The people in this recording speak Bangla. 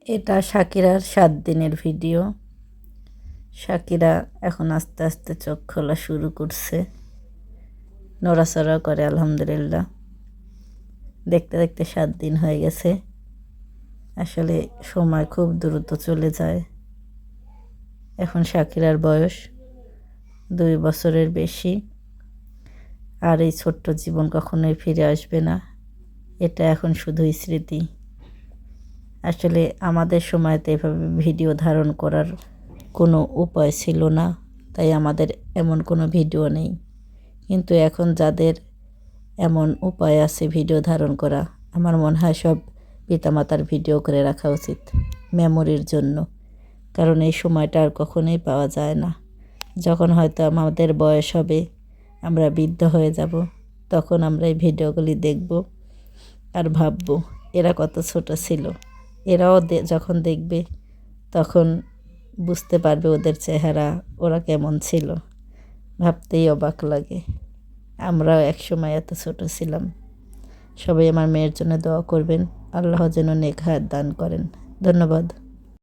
এটা শাকিরার 7 দিনের ভিডিও। শাকিরা এখন আস্তে আস্তে চোখ খোলা শুরু করছে, নড়াচড়া করে আলহামদুলিল্লাহ। দেখতে দেখতে 7 দিন হয়ে গেছে। আসলে সময় খুব দ্রুত চলে যায়। এখন শাকিরার বয়স 2 বছরের বেশি। আর এই ছোট্ট জীবন কখনোই ফিরে আসবে না। এটা এখন শুধুই স্মৃতি। আসলে আমাদের সময়তে এভাবে ভিডিও ধারণ করার কোনো উপায় ছিল না, তাই আমাদের এমন কোনো ভিডিও নেই। কিন্তু এখন যাদের এমন উপায় আছে ভিডিও ধারণ করা, আমার মনে হয় সব পিতামাতার ভিডিও করে রাখা উচিত মেমোরির জন্য। কারণ এই সময়টা আর কখনোই পাওয়া যায় না। যখন হয়তো আমাদের বয়স হবে, আমরা বৃদ্ধ হয়ে যাব, তখন আমরা এই ভিডিওগুলি দেখব আর ভাবব এরা কত ছোট ছিল। এরাও যখন দেখবে তখন বুঝতে পারবে ওদের চেহারা, ওরা কেমন ছিল। ভাবতেই অবাক লাগে, আমরাও একসময় এত ছোট ছিলাম। সবাই আমার মেয়ের জন্য দোয়া করবেন, আল্লাহ যেন নেক হায়াত দান করেন। ধন্যবাদ।